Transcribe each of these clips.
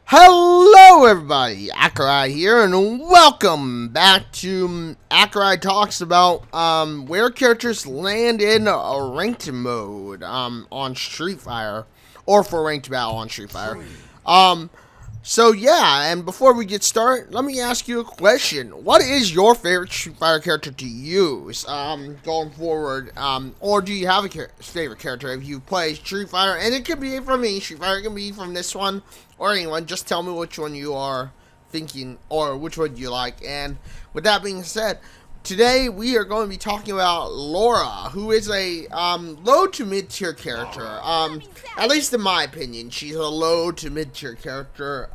Hello everybody, Accureye here, and welcome back to Accureye Talks about where characters land in a ranked mode on Street Fighter, or for ranked battle on Street Fighter. So yeah, and before we get started, let me ask you a question. What is your favorite Street Fighter character to use going forward? Or do you have a favorite character if you play Street Fighter? And it could be from any Street Fighter, it can be from this one or anyone. Just tell me which one you are thinking or which one you like. And with that being said, today we are going to be talking about Laura, who is a low to mid tier character. At least in my opinion, she's a low to mid tier character.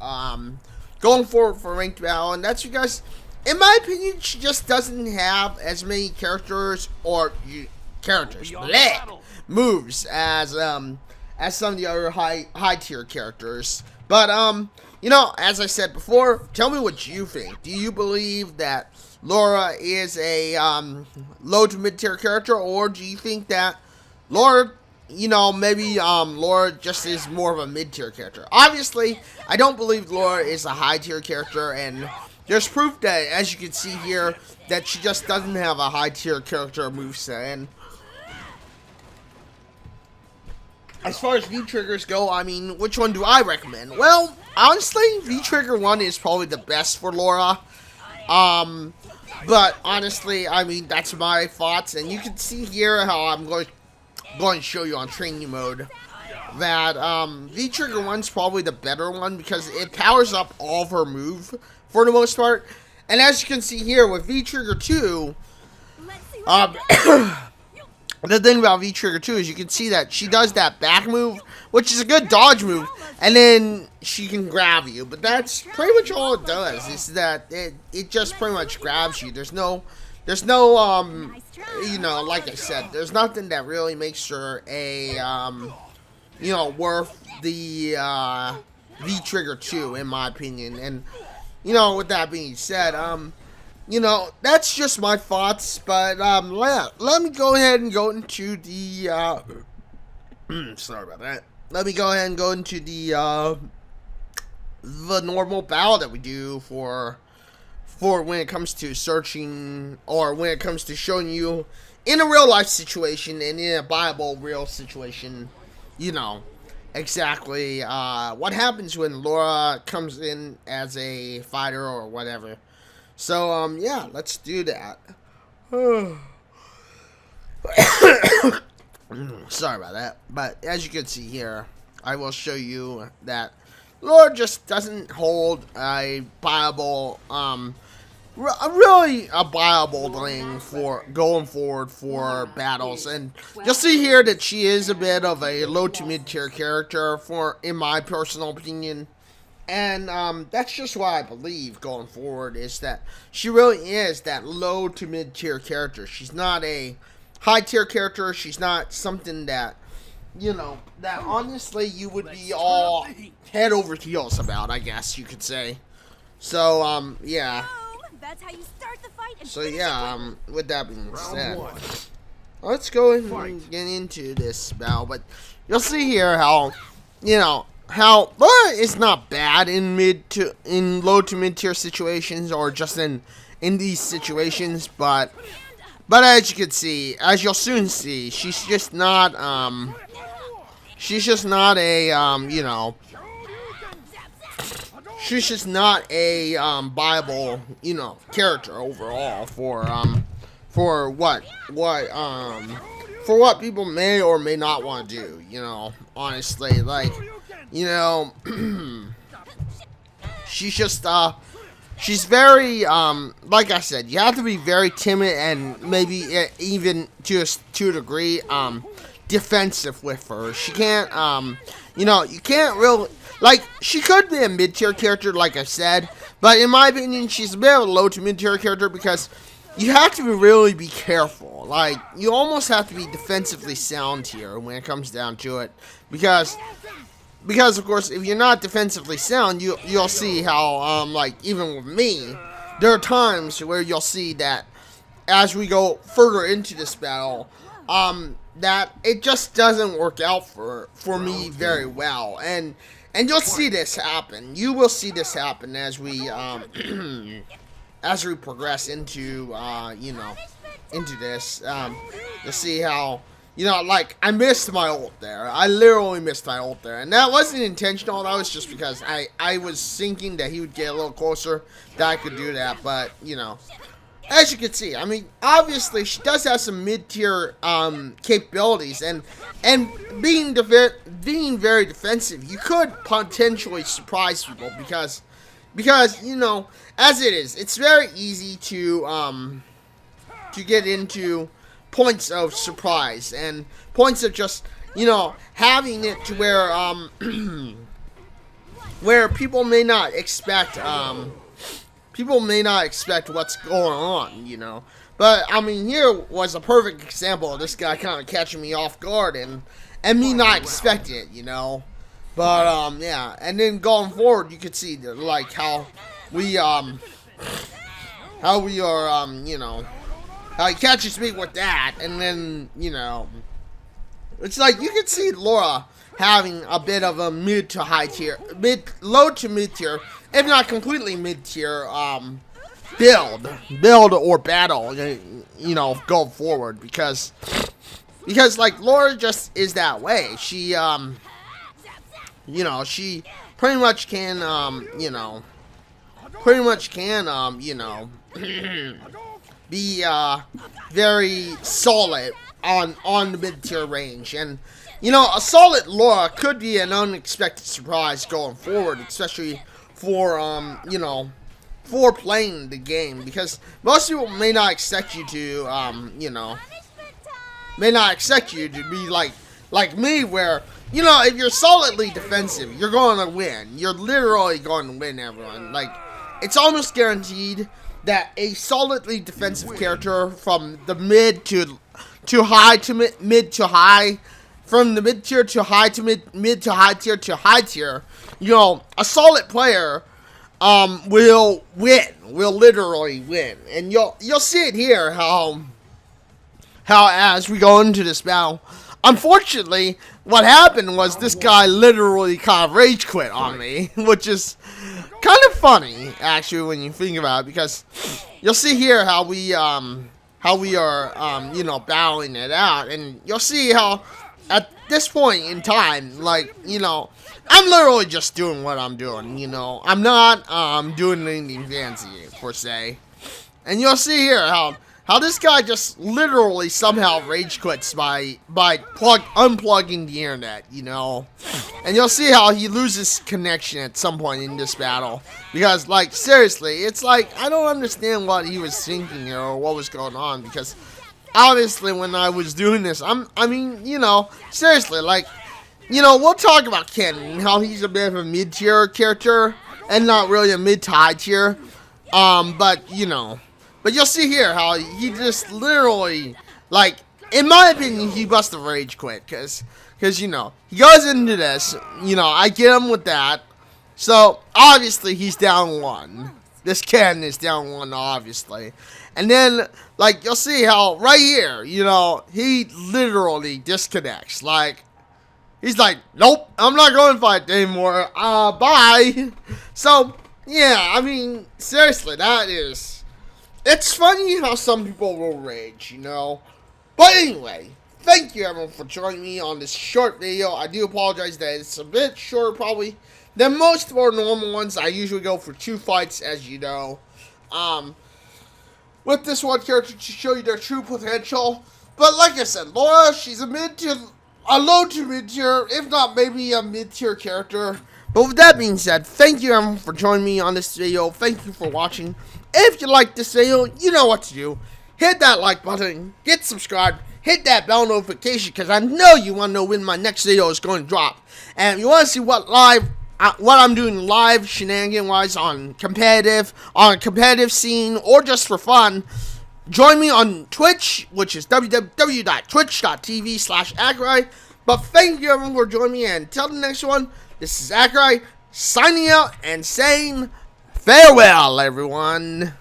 Going forward for ranked battle, and that's because, in my opinion, she just doesn't have as many characters or moves as some of the other high tier characters. But as I said before, tell me what you think. Do you believe that Laura is a low to mid tier character, or do you think that Laura, Laura just is more of a mid tier character? Obviously, I don't believe Laura is a high tier character, and there's proof that, as you can see here, that she just doesn't have a high tier character moveset. And as far as V-Triggers go, I mean, which one do I recommend? Well, honestly, V-Trigger 1 is probably the best for Laura. But honestly, I mean, that's my thoughts. And you can see here how I'm going to show you on training mode that V-Trigger 1's probably the better one because it powers up all of her move for the most part. And as you can see here with V-Trigger 2, the thing about V-Trigger 2 is you can see that she does that back move, which is a good dodge move, and then she can grab you. But that's pretty much all it does, is that it just pretty much grabs you. There's no like I said, there's nothing that really makes her a, worth the V-Trigger 2, in my opinion. And, with that being said, that's just my thoughts, but let me go ahead and go into the sorry about that. Let me go ahead and go into the normal battle that we do for when it comes to searching, or when it comes to showing you in a real life situation and in a viable real situation, exactly what happens when Laura comes in as a fighter or whatever. So, yeah, let's do that. Sorry about that. But as you can see here, I will show you that Laura just doesn't hold a viable, really a viable thing for going forward for battles. And you'll see here that she is a bit of a low to mid tier character in my personal opinion. And that's just what I believe going forward, is that she really is that low to mid tier character. She's not a high tier character. She's not something that, that honestly you would be all head over heels about, I guess you could say. So, yeah. So, yeah, with that being said, let's go and get into this battle. But you'll see here how, how Laura is not bad in low to mid tier situations, or just in these situations, but as you can see, as you'll soon see, she's just not a she's just not a viable character overall for what people may or may not want to do. Honestly, like, she's just, she's very, like I said, you have to be very timid and maybe even to a degree, defensive with her. She can't, you can't really, like, she could be a mid-tier character, like I said, but in my opinion, she's a bit of a low to mid-tier character because you have to really be careful. Like, you almost have to be defensively sound here when it comes down to it, because of course, if you're not defensively sound, you'll see how, like, even with me, there are times where you'll see that as we go further into this battle, that it just doesn't work out for me very well. And And you'll see this happen. You will see this happen as we as we progress into into this. You'll see how like I missed my ult there. I literally missed my ult there, and that wasn't intentional. That was just because I was thinking that he would get a little closer, that I could do that. But as you can see, I mean, obviously she does have some mid-tier capabilities, and being very defensive, you could potentially surprise people because as it is, it's very easy to get into points of surprise and points of just having it to where where people may not expect what's going on, But I mean, here was a perfect example of this guy kind of catching me off guard and me not expecting it, But yeah, and then going forward, you could see like how we are how he catches me with that, and then it's like you can see Laura having a bit of a low to mid tier, if not completely mid tier, build or battle, go forward because like Laura just is that way. She she pretty much can be very solid on the mid tier range, and a solid Laura could be an unexpected surprise going forward, especially for for playing the game, because most people may not expect you to be like me, where if you're solidly defensive, you're going to win. You're literally going to win, everyone. Like, it's almost guaranteed that a solidly defensive character from the mid to high to mid to high, from the mid tier to high to mid to high tier to high tier, a solid player will win, will literally win. And you'll see it here how as we go into this battle, unfortunately, what happened was this guy literally kind of rage quit on me, which is kind of funny, actually, when you think about it, because you'll see here how we are battling it out, and you'll see how at this point in time, like, I'm literally just doing what I'm doing, I'm not doing anything fancy per se, and you'll see here how this guy just literally somehow rage quits by unplugging the internet, And you'll see how he loses connection at some point in this battle. Because, like, seriously, it's like, I don't understand what he was thinking or what was going on. Because, obviously, when I was doing this, seriously, like, we'll talk about Ken and how he's a bit of a mid-tier character and not really a mid to high tier. But you'll see here how he just literally, like, in my opinion, he must have rage quit. Because he goes into this, I get him with that. So, obviously, he's down 1. This Ken is down 1, obviously. And then, like, you'll see how right here, he literally disconnects. Like, he's like, nope, I'm not going to fight anymore. Bye. So, yeah, I mean, seriously, it's funny how some people will rage, But anyway, thank you everyone for joining me on this short video. I do apologize that it's a bit shorter probably than most of our normal ones. I usually go for 2 fights, as you know. With this one character to show you their true potential. But like I said, Laura, she's a low to mid tier, if not maybe a mid tier character. But with that being said, thank you everyone for joining me on this video. Thank you for watching. If you like this video, you know what to do. Hit that like button, get subscribed, hit that bell notification, because I know you want to know when my next video is going to drop. And if you want to see what I'm doing live shenanigan-wise on a competitive scene, or just for fun, join me on Twitch, which is www.twitch.tv/Accureye. But thank you everyone for joining me, and until the next one, this is Accureye signing out and saying farewell, everyone.